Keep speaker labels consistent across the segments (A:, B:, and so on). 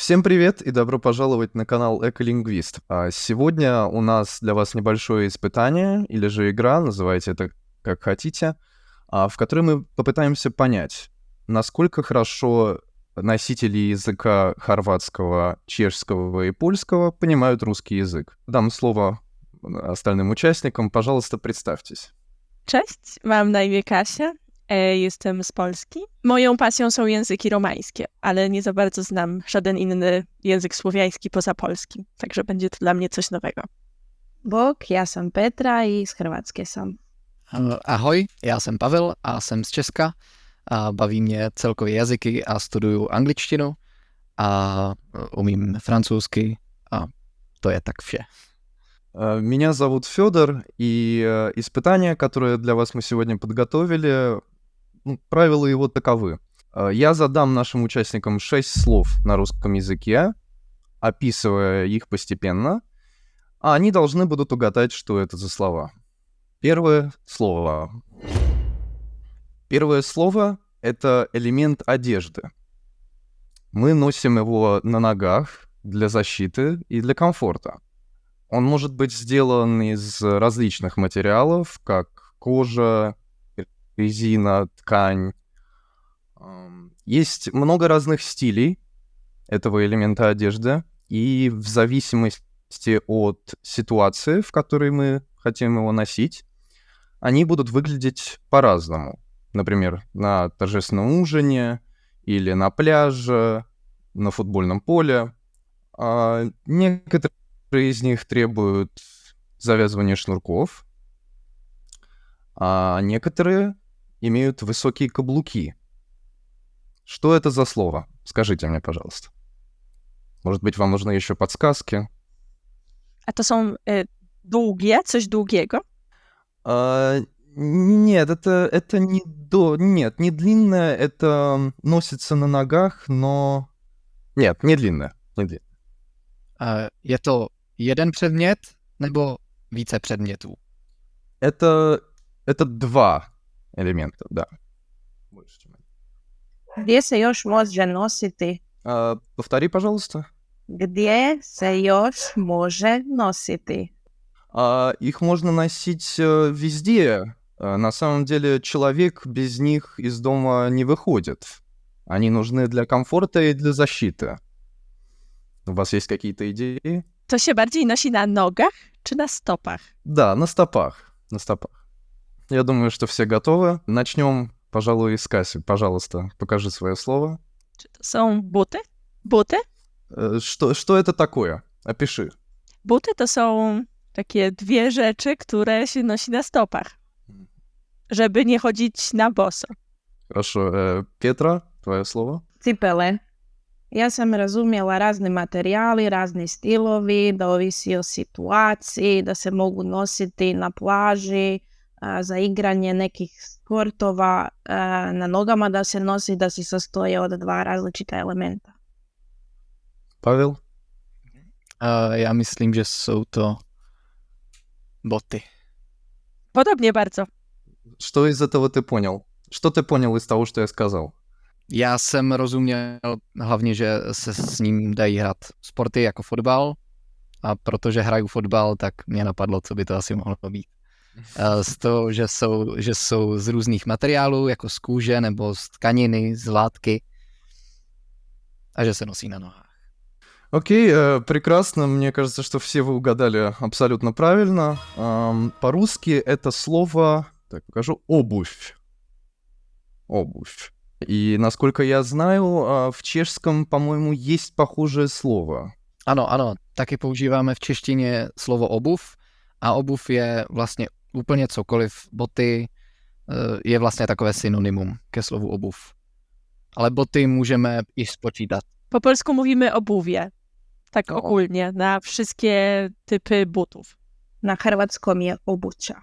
A: Всем привет и добро пожаловать на канал Эколингвист. Сегодня у нас для вас небольшое испытание или же игра, называйте это как хотите, в которой мы попытаемся понять, насколько хорошо носители языка хорватского, чешского и польского понимают русский язык. Дам слово остальным участникам. Пожалуйста, представьтесь.
B: Cześć, mam na imię Kasia, jestem z Polski. Moją pasją są języki romańskie, ale nie za bardzo znam żaden inny język słowiański poza polskim, także będzie to dla mnie coś nowego.
C: Bok, ja jsem Petra i z Chorvatské jsem.
D: Ahoj, já jsem Pavel a jsem z Česka a baví mě celkově jazyky a studuju angličtinu a umím francouzsky a to je tak vše.
A: Меня зовут Федор, и испытание, которое для вас мы сегодня подготовили, правила его таковы. Я задам нашим участникам 6 слов на русском языке, описывая их постепенно, а они должны будут угадать, что это за слова. Первое слово. Первое слово — это элемент одежды. Мы носим его на ногах для защиты и для комфорта. Он может быть сделан из различных материалов, как кожа, резина, ткань. Есть много разных стилей этого элемента одежды, и в зависимости от ситуации, в которой мы хотим его носить, они будут выглядеть по-разному. Например, на торжественном ужине или на пляже, на футбольном поле. Некоторые из них требуют завязывания шнурков, а некоторые имеют высокие каблуки. Что это за слово? Скажите мне, пожалуйста. Может быть, вам нужны еще подсказки?
B: A to są długie, coś długiego?
A: Нет, это Нет, не длинное, это носится на ногах, но... Нет, не длинное, не длинное.
D: Je to jeden předmět nebo více předmětů?
A: Это два элемента, да. Больше, чем один.
C: Gdje se još može nositi?
A: Повтори, пожалуйста.
C: Gdje se još može nositi?
A: Их можно носить везде. На самом деле человек без них из дома не выходит. Они нужны для комфорта и для защиты. У вас есть какие-то идеи?
B: To się bardziej nosi na nogach czy na stopach?
A: Да, на стопах. На стопах. Я думаю, что все готовы. Начнем, пожалуй, с Каси. Пожалуйста, покажи свое слово.
B: Czy to są buty? Buty?
A: Что это такое? Опиши.
B: Buty to są takie dwie rzeczy, które się nosi na stopach, żeby nie chodzić na boso.
A: Хорошо. Петра, твое слово.
C: Cipele. Ja sam razumjela razni materijali, razni stilovi, da ovisi o situaciji, da se mogu nositi na plaži, za igranje nekih sportova, na nogama da se nosi, da se sastoje od dva različita elementa.
A: Павел?
D: Já myslím, že jsou to boty.
B: Podobnie bardzo.
A: Что из этого ты понял? Что ты понял из того, что я сказал?
D: Já jsem rozuměl hlavně, že se s ním dají hrát sporty jako fotbal a protože hraju fotbal, tak mě napadlo, co by to asi mohlo být. Z toho, že jsou z různých materiálů, jako z kůže nebo z tkaniny, z látky a že se nosí na nohách.
A: Окей, прекрасно. Мне кажется, что все вы угадали абсолютно правильно. По-русски это слово, так покажу, обувь. Обувь. И, насколько я знаю, в чешском, по-моему, есть похожее слово.
D: Ano, taky používáme v češtině slovo obuv a obuv je vlastně úplně cokoliv. Boty je vlastně takové synonymum ke slovu obuv. Ale boty můžeme i spočítat.
B: Po polsku mówimy obuwie. Tak
A: O.
B: ogólnie, na wszystkie typy butów.
C: Na hrvatskom je obuća.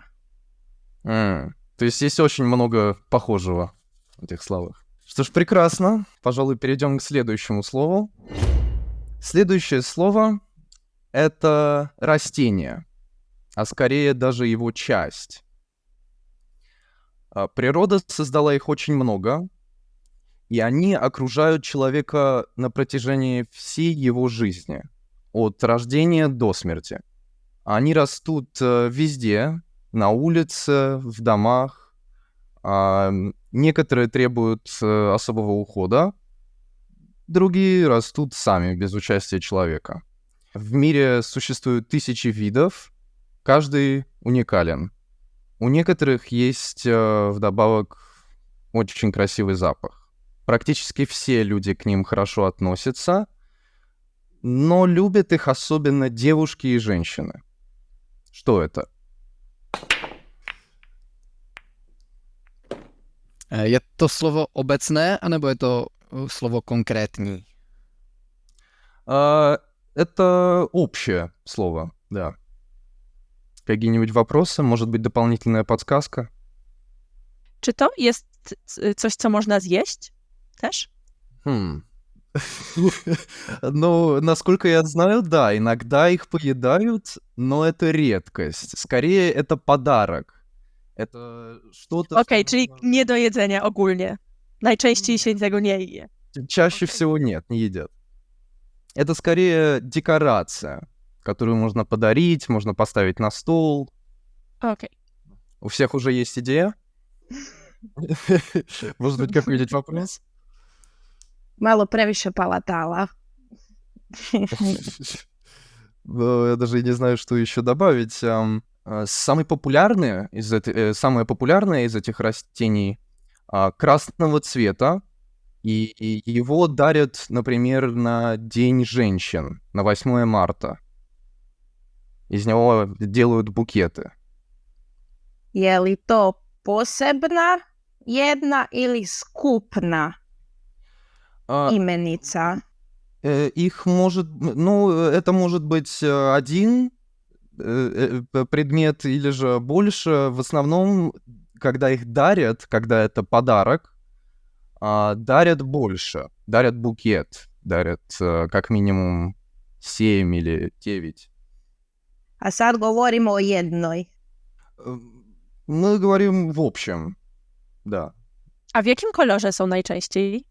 A: То есть есть очень много похожего в этих словах. Что ж, прекрасно. Пожалуй, перейдем к следующему слову. Следующее слово — это растение, а скорее даже его часть. Природа создала их очень много, и они окружают человека на протяжении всей его жизни, от рождения до смерти. Они растут везде, на улице, в домах. Некоторые требуют особого ухода, другие растут сами, без участия человека. В мире существует тысячи видов, каждый уникален. У некоторых есть вдобавок очень красивый запах. Практически все люди к ним хорошо относятся, но любят их особенно девушки и женщины. Что это?
D: Je to slovo obecné, anebo je to slovo konkrétní?
A: Это общее слово, да. Какие-нибудь вопросы? Может быть, дополнительная подсказка?
B: Czy to jest coś, co można zjeść też?
A: Ну, насколько я знаю, да, иногда их поедают, но это редкость. Скорее, это подарок. Это что-то...
B: Okej, czyli nie do jedzenia ogólnie. Najczęściej się tego nie je.
A: Чаще всего нет, не едят. Это скорее декорация, которую можно подарить, можно поставить на стол.
B: Okej.
A: У всех уже есть идея? Может быть, какой-нибудь вопрос?
C: Malo previše palatala.
A: Я даже и не знаю, что еще добавить. Самое популярное из этих растений красного цвета, и его дарят, например, на День женщин, на 8 марта. Из него делают букеты.
C: Je li to posebna jedna ili skupna imenica?
A: Их может... Ну, это может быть один предмет или же больше. В основном, когда их дарят, когда это подарок, дарят больше. Дарят букет. Дарят как минимум 7 или 9.
C: A sad govorimo o jednoj.
A: Мы говорим в общем, да.
B: A w jakim kolorze są najczęściej?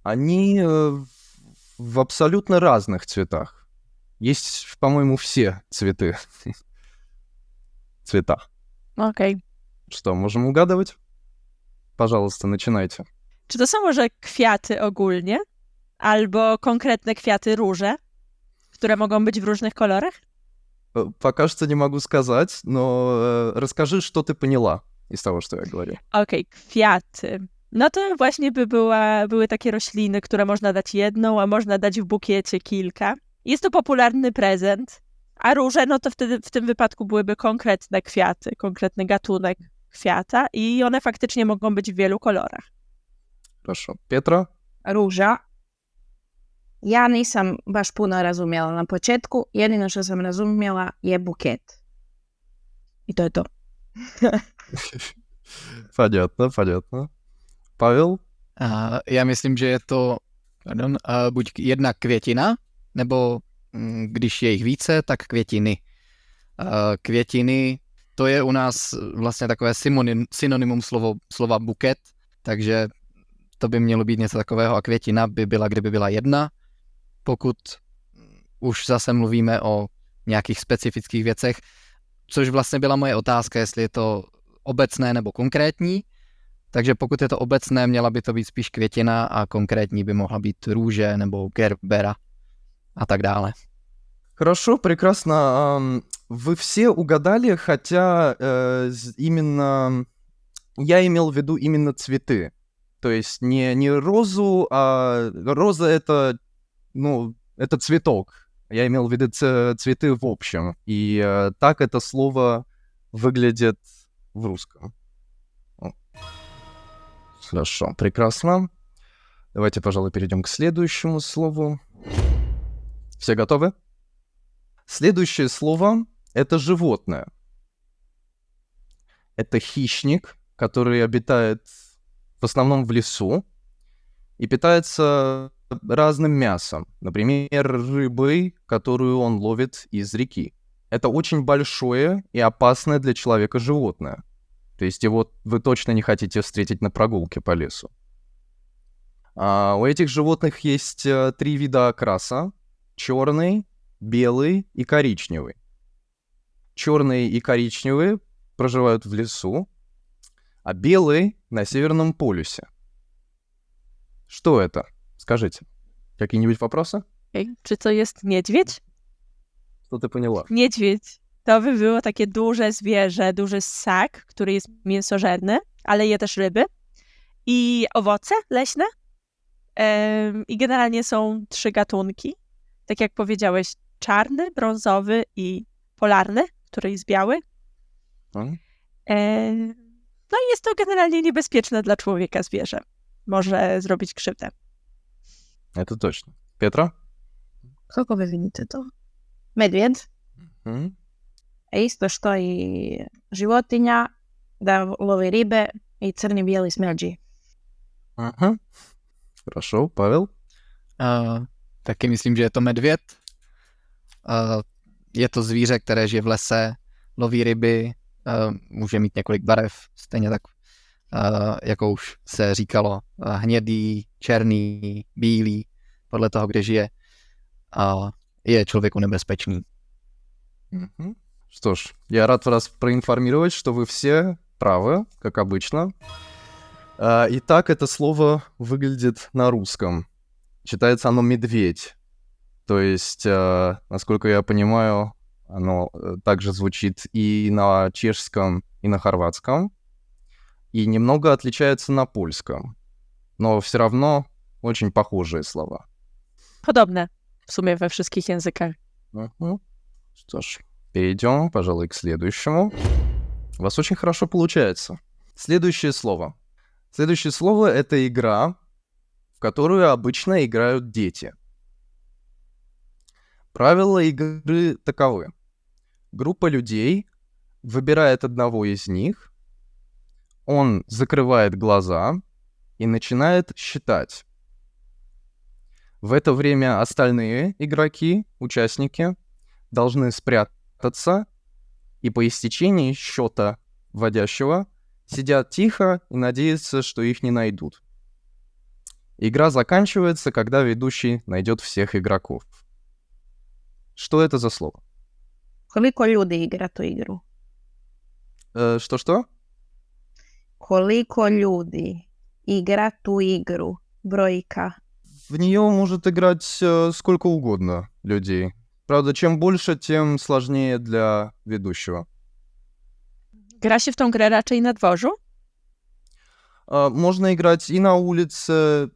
A: Они в абсолютно разных цветах. Есть, по-моему, все цветы. Цвета.
B: Okej.
A: Что, можем угадывать? Пожалуйста, начинайте.
B: Czy to są może kwiaty ogólnie? Albo konkretne kwiaty róże, które mogą być w różnych kolorach?
A: Пока что не могу сказать, но расскажи, что ты поняла из того, что я говорю.
B: Okej, kwiaty. No to właśnie były takie rośliny, które można dać jedną, a można dać w bukiecie kilka. Jest to popularny prezent, a róże, no to wtedy w tym wypadku byłyby konkretne kwiaty, konkretny gatunek kwiata i one faktycznie mogą być w wielu kolorach.
A: Хорошо. Петра?
C: Ruža. Ja nisam baš puno razumjela na početku. Jedino što sam razumjela je buket. I to je to.
A: Понятно. Pavel?
D: Já myslím, že je to buď jedna květina, nebo když je jich více, tak květiny. Květiny, to je u nás vlastně takové synonymum slova buket, takže to by mělo být něco takového a květina by byla, kdyby byla jedna. Pokud už zase mluvíme o nějakých specifických věcech, což vlastně byla moje otázka, jestli je to obecné nebo konkrétní. Takže pokud je to obecné, měla by to být spíš květina a konkrétní by mohla být růže nebo gerbera a tak dále.
A: Хорошо, прекрасно. Вы все угадали, хотя именно я имел в виду именно цветы. То есть не розу, а роза это, это цветок. Я имел в виду цветы в общем. И так это слово выглядит в русском. Хорошо, прекрасно. Давайте, пожалуй, перейдем к следующему слову. Все готовы? Следующее слово — это животное. Это хищник, который обитает в основном в лесу и питается разным мясом. Например, рыбой, которую он ловит из реки. Это очень большое и опасное для человека животное. То есть его вы точно не хотите встретить на прогулке по лесу. У этих животных есть 3 вида окраса: черный, белый и коричневый. Черные и коричневые проживают в лесу, а белый на Северном полюсе. Что это? Скажите. Какие-нибудь вопросы?
B: Okej. Czy to jest niedźwiedź?
A: Что ты поняла?
B: Niedźwiedź. To by było takie duże zwierzę, duży ssak, który jest mięsożerny, ale je też ryby. I owoce leśne. I generalnie są 3 gatunki. Tak jak powiedziałeś, czarny, brązowy i polarny, który jest biały.
A: М?
B: No i jest to generalnie niebezpieczne dla człowieka zwierzę. Może zrobić krzywdę.
A: Это точно. Петра?
C: Kako vi vidite to? Medvjed.
A: М?
C: Isto što i životinja, da lovi ribe i crni bijeli smeđi.
A: Ага. Хорошо. Павел?
D: Taky myslím, že je to medvěd. Je to zvíře, které žije v lese, loví ryby, může mít několik barev, stejně tak, jako už se říkalo, hnědý, černý, bílý, podle toho, kde žije. A je člověku nebezpečný.
A: Мгм. Что ж, я рад вас проинформировать, что вы все правы, как обычно. Итак, это слово выглядит на русском. Читается оно «медведь». То есть, насколько я понимаю, оно также звучит и на чешском, и на хорватском, и немного отличается на польском. Но все равно очень похожие слова.
B: Podobne w sumie we wszystkich językach.
A: Мгм. Что ж, перейдем, пожалуй, к следующему. У вас очень хорошо получается. Следующее слово. Следующее слово — это игра, в которую обычно играют дети. Правила игры таковы. Группа людей выбирает одного из них, он закрывает глаза и начинает считать. В это время остальные игроки, участники, должны спрятаться и по истечении счета вводящего сидят тихо и надеются, что их не найдут. Игра заканчивается, когда ведущий найдет всех игроков. Что это за слово?
C: Koliko ljudi igra tu igru?
A: Что-что?
C: Koliko ljudi igra tu igru? Brojka.
A: В нее может играть сколько угодно людей. Правда, чем больше, тем сложнее для ведущего.
B: Gra się w tą grę raczej na dworzu?
A: Можно играть и на улице,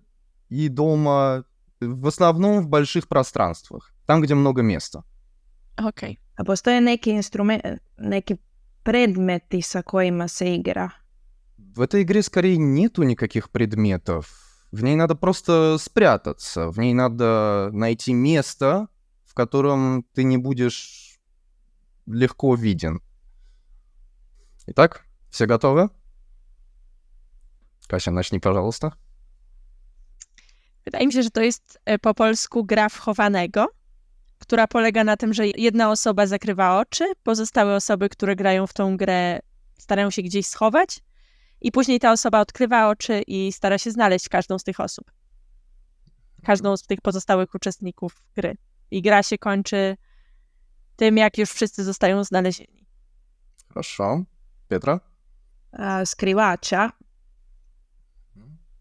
A: и дома, в основном в больших пространствах, там, где много места.
B: Okej.
C: A postoje neki predmeti sa kojima se igra?
A: В этой игре скорее нету никаких предметов. В ней надо просто спрятаться. В ней надо найти место, в котором ты не будешь легко виден. Итак, все готовы? Кася, начни, пожалуйста.
B: Wydaje mi się, że to jest po polsku gra w chowanego, która polega na tym, że jedna osoba zakrywa oczy, pozostałe osoby, które grają w tą grę, starają się gdzieś schować i później ta osoba odkrywa oczy i stara się znaleźć każdą z tych osób. Każdą z tych pozostałych uczestników gry. I gra się kończy tym, jak już wszyscy zostają znalezieni.
A: Хорошо. Петра?
C: Skrivača.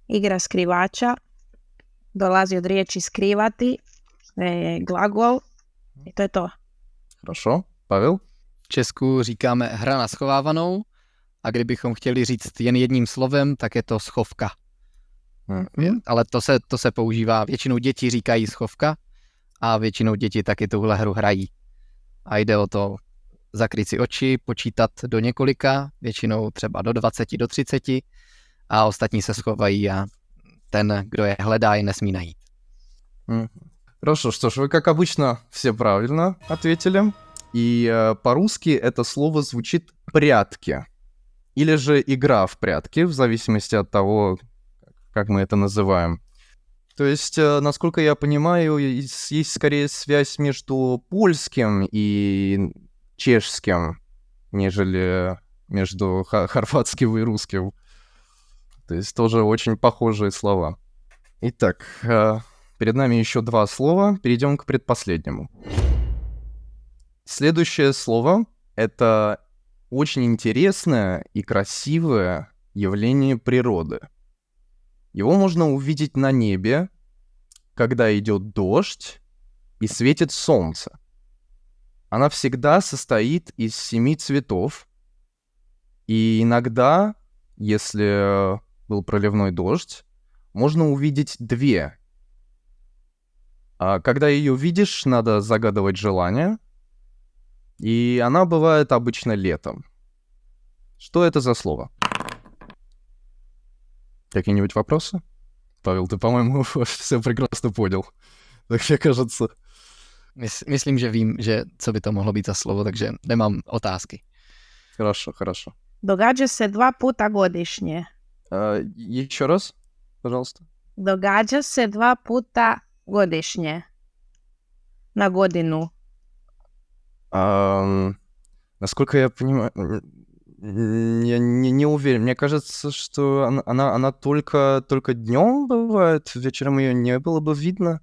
C: Igra skrivača. Dolazi od riječi skrivati. Glagol. I to je to.
A: Хорошо. Павел?
D: V Česku říkáme hra na schovávanou a kdybychom chtěli říct jen jedním slovem, tak je to schovka. Ale to se používá, většinou děti říkají schovka a většinou děti taky tuhle hru hrají. A jde o to zakryt si oči, počítat do několika, většinou třeba do 20, do 30 a ostatní se schovají a ten, kdo je hledá, je nesmí najít.
A: Хорошо, что ж, вы, как обычно, все правильно ответили. И по-русски это слово звучит «прятки». Или же «игра в прятки», в зависимости от того, как мы это называем. То есть, насколько я понимаю, есть скорее связь между польским и чешским, нежели между хорватским и русским. То есть тоже очень похожие слова. Итак, перед нами еще 2 слова. Перейдем к предпоследнему. Следующее слово — это очень интересное и красивое явление природы. Его можно увидеть на небе, когда идет дождь и светит солнце. Она всегда состоит из 7 цветов, и иногда, если был проливной дождь, можно увидеть 2. А когда ее видишь, надо загадывать желание, и она бывает обычно летом. Что это за слово? Какие-нибудь вопросы? Павел, ты, по-моему, все прекрасно понял. Так мне кажется...
D: Myslím, že vím, že co by to mohlo být za slovo, takže nemám otázky.
A: Хорошо.
C: Događa se 2 puta godišnje.
A: Еще раз, пожалуйста.
C: Događa se 2 puta godišnje. Na godinu.
A: Насколько я понимаю, я не уверен. Мне кажется, что она только днем бывает, вечером ее не было бы видно.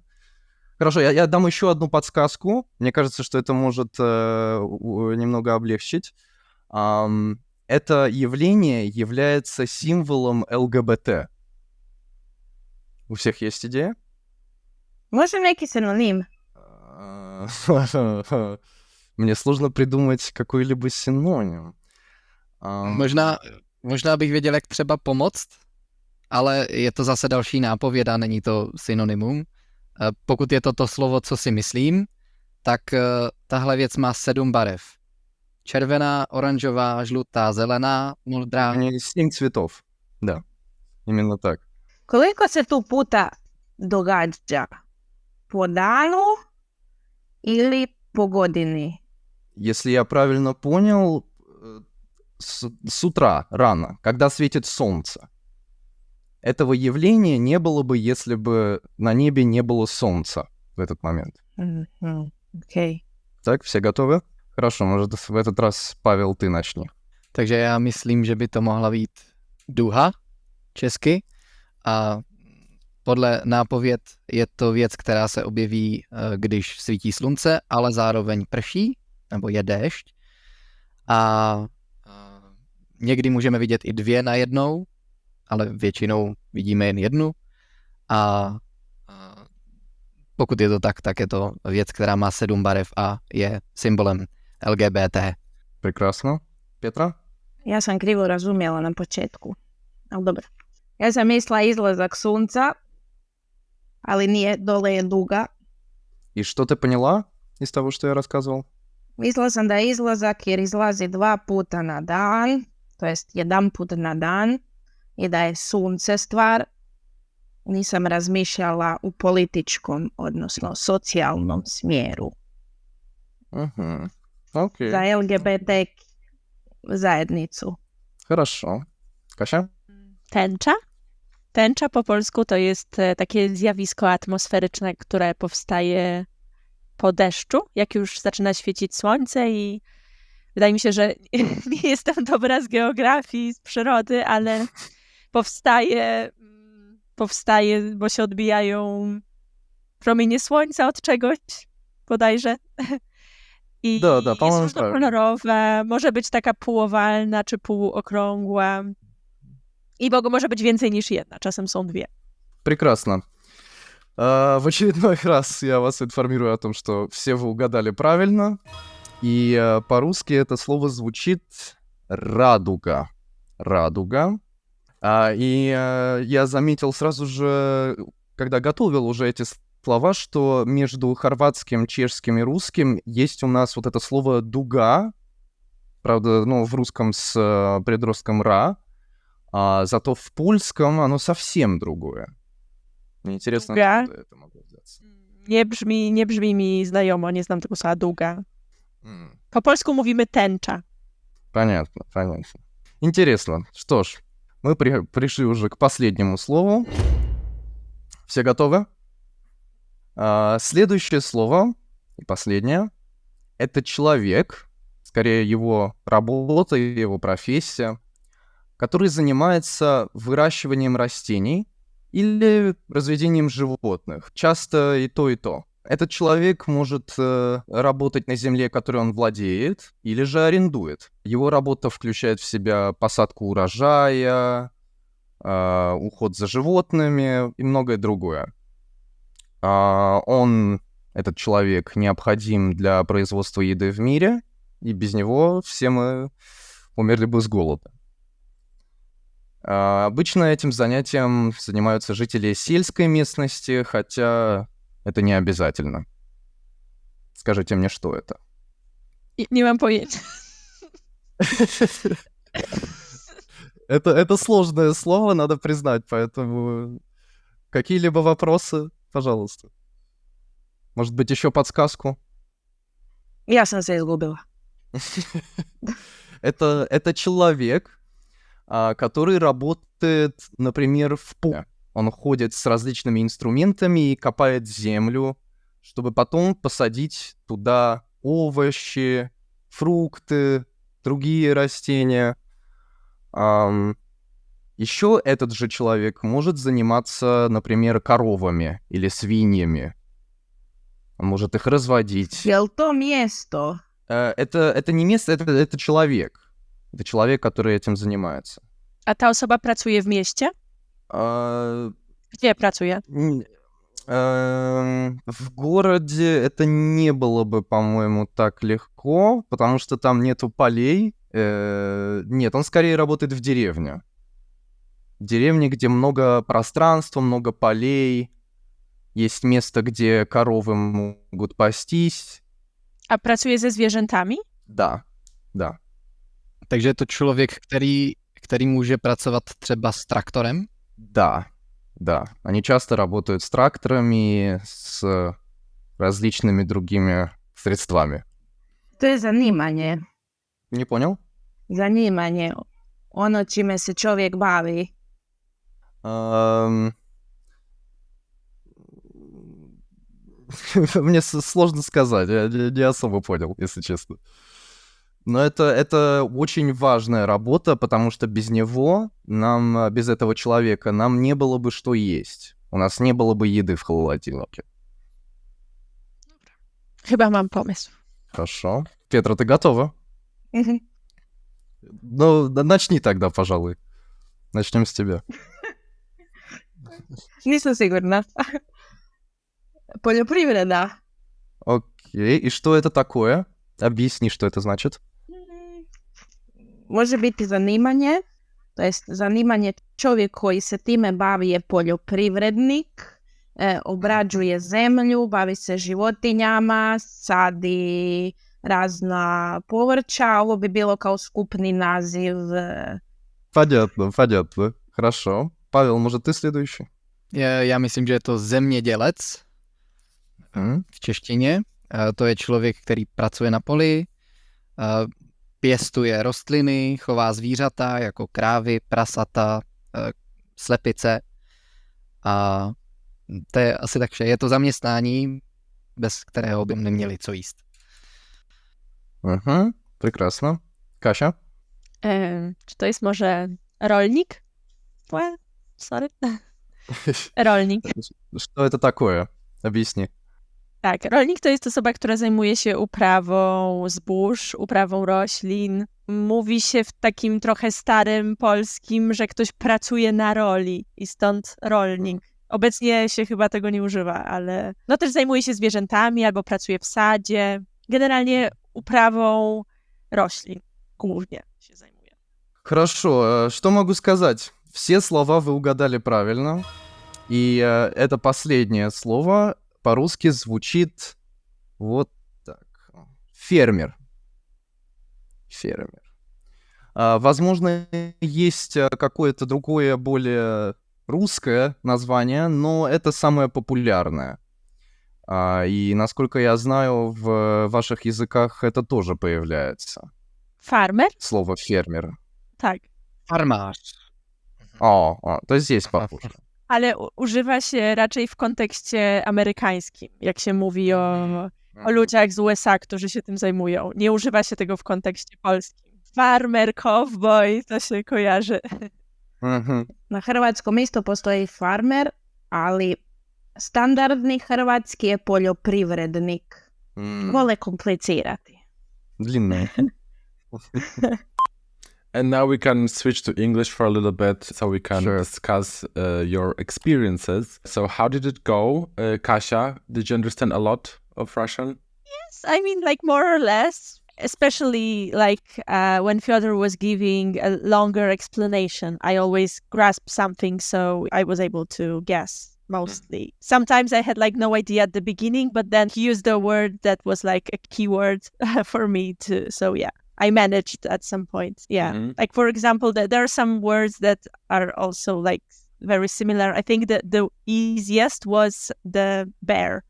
A: Хорошо, я дам еще одну подсказку. Мне кажется, что это может немного облегчить. Это явление является символом ЛГБТ. У всех есть идея?
C: Može neki sinonim?
A: Мне сложно придумать какой-либо синоним.
D: Možná bych věděl, jak třeba pomoct, ale je to zase další nápověd a není to synonymum. Pokud je to slovo, co si myslím, tak tahle věc má 7 barev. Červená, oranžová, žlutá, zelená, modrá.
A: 7 цветов. Да, именно так.
C: Koliko se tu puta događa? Po danu ili po godini?
A: Если я правильно понял, с утра, рано, когда светит солнце. Этого явления не было бы, если бы на небе не было солнца в этот момент.
C: Okej.
A: Так, все готовы? Хорошо, может, в этот раз, Павел, ты начни.
D: Takže já myslím, že by to mohla být duha česky a podle nápověd je to věc, která se objeví, když svítí slunce, ale zároveň prší, nebo je déšť. A někdy můžeme vidět i 2 najednou, ale většinou vidíme jen 1. A pokud je to tak je to věc, která má 7 barev a je symbolem LGBT.
A: Прекрасно. Петра?
C: Ja sam krivo razumjela na početku. Ali dobro. Ja sam mislila izlazak sunca, ali nije, dole je duga.
A: И что ты поняла из того, что я рассказывал?
C: Mislila sam da je izlazak jer izlazi 2 puta na dan, to jest 1 put na dan, i da je sunce stvar. Nisam razmišljala u političkom, odnosno socijalnom smjeru.
A: Угу. Окей.
C: Za LGBT zajednicu.
A: Хорошо. Kasia?
B: Tęcza? Tęcza po polsku to jest takie zjawisko atmosferyczne, które powstaje po deszczu, jak już zaczyna świecić słońce i wydaje mi się, że nie jestem dobra z geografii, z przyrody, ale powstaje, bo się odbijają promienie słońca od czegoś, bodajże. I
A: Da,
B: jest
A: по-моему,
B: różnokolorowa, może być taka półowalna czy półokrągła. I może być więcej niż 1, czasem są 2.
A: Прекрасно. В очередной раз я вас информирую о том, что все вы угадали правильно. И по-русски это слово звучит радуга. Радуга. Я заметил сразу же, когда готовил уже эти слова, что между хорватским, чешским и русским есть у нас вот это слово «дуга». Правда, в русском с предростком «ра». Зато в польском оно совсем другое. Мне интересно,
B: Дуга?
A: откуда это могло взяться.
B: Nie brzmi mi znajomo, nie znam tego słowa długa. Po polsku mówimy tęcza.
A: Понятно. Интересно. Что ж, мы пришли уже к последнему слову. Все готовы? Следующее слово, и последнее, это человек, скорее его работа, его профессия, который занимается выращиванием растений или разведением животных. Часто и то, и то. Этот человек может работать на земле, которой он владеет, или же арендует. Его работа включает в себя посадку урожая, уход за животными и многое другое. Этот человек, необходим для производства еды в мире, и без него все мы умерли бы с голода. Обычно этим занятием занимаются жители сельской местности, хотя это не обязательно. Скажите мне, что это?
B: Nie mam pojęcia.
A: Это сложное слово, надо признать, поэтому какие-либо вопросы, пожалуйста. Может быть, еще подсказку?
C: Ja sam se izgubila.
A: Это человек, который работает, например, в поле. Он ходит с различными инструментами и копает землю, чтобы потом посадить туда овощи, фрукты, другие растения. Еще этот же человек может заниматься, например, коровами или свиньями. Он может их разводить.
C: Jel to mjesto?
A: Это не место, это человек. Это человек, который этим занимается.
B: A ta osoba pracuje w mieście? Gdzie pracuje?
A: В городе это не было бы, по-моему, так легко, потому что там нету полей. Нет, он скорее работает в деревне. В деревне, где много пространства, много полей. Есть место, где коровы могут пастись.
B: A pracuje ze zwierzętami?
A: Да.
D: Takže je to člověk, který může pracovat třeba s traktorem?
A: Да. Они часто работают с тракторами, с различными другими средствами.
C: To je zanimanje.
A: Не понял?
C: Zanimanje. Ono čime se čovjek bavi.
A: Мне сложно сказать, я не особо понял, если честно. Но это очень важная работа, потому что без него, без этого человека, нам не было бы что есть. У нас не было бы еды в холодильнике.
B: Chyba mam pomysł.
A: Хорошо. Петра, ты готова?
C: Mhm.
A: Ну, начни тогда, пожалуй. Начнем с тебя.
C: Nisam sigurna. Poljoprivreda.
A: Окей, и что это такое? Объясни, что это значит.
C: Može biti zanimanje, to jest zanimanje čovjek koji se time bavi je poljoprivrednik, obrađuje zemlju, bavi se životinjama, sadi razna povrća, ovo bi bilo kao skupni naziv.
A: Понятно. Хорошо. Павел, может, ты следующий?
D: Já myslím, že je to zemědělec v češtině. To je člověk, který pracuje na poli, pěstuje rostliny, chová zvířata jako krávy, prasata, slepice. A to je asi tak vše. Je to zaměstnání, bez kterého by neměli co jíst.
A: Прекрасно. Кася?
B: Czy to jest może rolnik? Sorry. Rolnik.
A: Что это такое? Объясни.
B: Tak, rolnik to jest osoba, która zajmuje się uprawą zbóż, uprawą roślin. Mówi się w takim trochę starym polskim, że ktoś pracuje na roli i stąd rolnik. Obecnie się chyba tego nie używa, ale no też zajmuje się zwierzętami albo pracuje w sadzie. Generalnie uprawą roślin głównie się zajmuje.
A: Хорошо, что могу сказать? Все слова вы угадали правильно. И это последнее слово по-русски звучит вот так. Фермер. Возможно, есть какое-то другое, более русское название, но это самое популярное. И, насколько я знаю, в ваших языках это тоже появляется.
B: Farmer?
A: Слово «фермер».
B: Tak.
D: Farmář.
A: То здесь похоже.
B: Ale używa się raczej w kontekście amerykańskim, jak się mówi o ludziach z USA, którzy się tym zajmują. Nie używa się tego w kontekście polskim. Farmer, cowboy, to się kojarzy.
C: Na hrvatskom isto postoji farmer, ali standardni hrvatski je poljoprivrednik. Vole komplicirati.
A: Длинная.
E: And now we can switch to English for a little bit so we can
A: Sure.
E: discuss your experiences. So how did it go? Kasia, did you understand a lot of Russian?
B: I mean, like more or less, especially like when Fyodor was giving a longer explanation, I always grasped something, so I was able to guess mostly. Sometimes I had like no idea at the beginning, but then he used a word that was like a keyword for me too. So yeah, I managed at some point. Yeah,
E: Mhm.
B: like for example, there are some words that are also like very similar. I think that the easiest was the bear.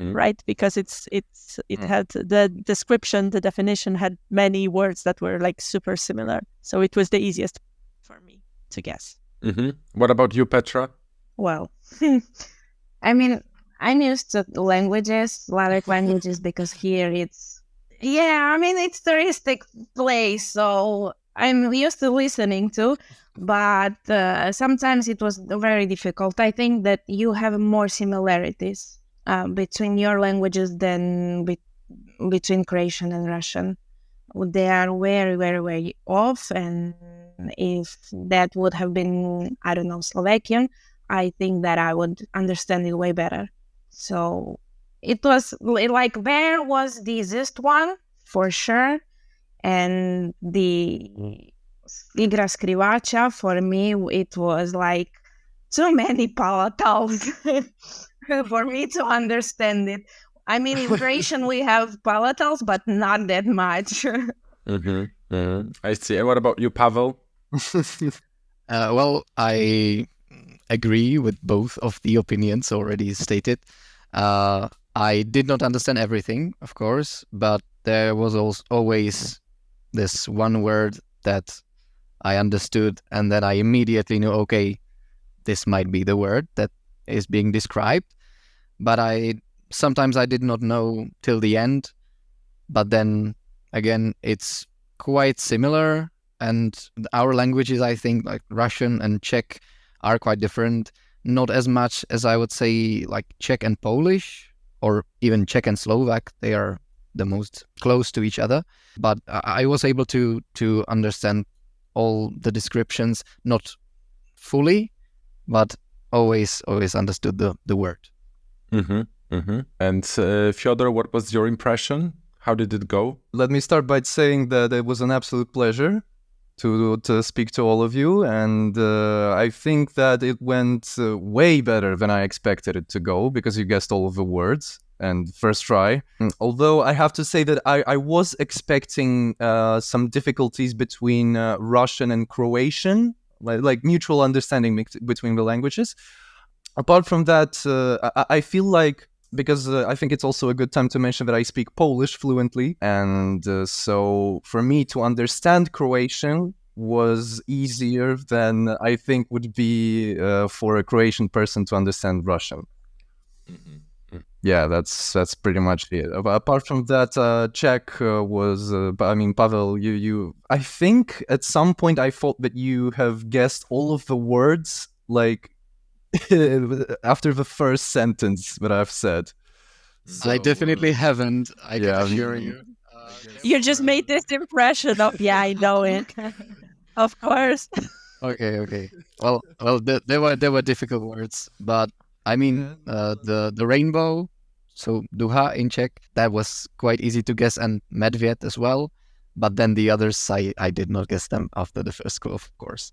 B: Right, because it had the description, the definition had many words that were like super similar, so it was the easiest for me to guess.
E: What about you, Petra?
C: Well, I mean, I'm used to languages, Slavic languages, because here it's touristic place, so I'm used to listening to, but sometimes it was very difficult. I think that you have more similarities between your languages than between Croatian and Russian. They are very, very, very off, and if that would have been, I don't know, Slovakian, I think that I would understand it way better. So it was like bear was the easiest one for sure, and the igra skrivača for me it was like too many palatals for me to understand it. I mean, in Croatian we have palatals, but not that much.
E: I see. And what about you, Pavel?
D: Well, I agree with both of the opinions already stated. I did not understand everything, of course, but there was always this one word that I understood, and then I immediately knew, okay, this might be the word that is being described. But sometimes I did not know till the end. But then again, it's quite similar, and our languages, I think, like Russian and Czech, are quite different. Not as much as I would say like Czech and Polish, or even Czech and Slovak. They are the most close to each other. But I was able to understand all the descriptions, not fully, but always understood the word.
E: And Fyodor, what was your impression? How did it go?
A: Let me start by saying that it was an absolute pleasure to speak to all of you, and I think that it went way better than I expected it to go, because you guessed all of the words and first try. Although I have to say that I was expecting some difficulties between Russian and Croatian, like mutual understanding between the languages. Apart from that, I feel like, because I think it's also a good time to mention that I speak Polish fluently, and so for me to understand Croatian was easier than I think would be for a Croatian person to understand Russian. Yeah, that's pretty much it. Apart from that, Czech was, I mean, Pavel, you, I think at some point I thought that you have guessed all of the words, like, after the first sentence that I've said.
D: I definitely haven't. I can assure you.
B: You just made this impression of, yeah, I know it. Of course.
D: Okay. Well, there were difficult words, but I mean, the rainbow, so duha in Czech, that was quite easy to guess, and medvěd as well. But then the others, I did not guess them after the first clue, of course.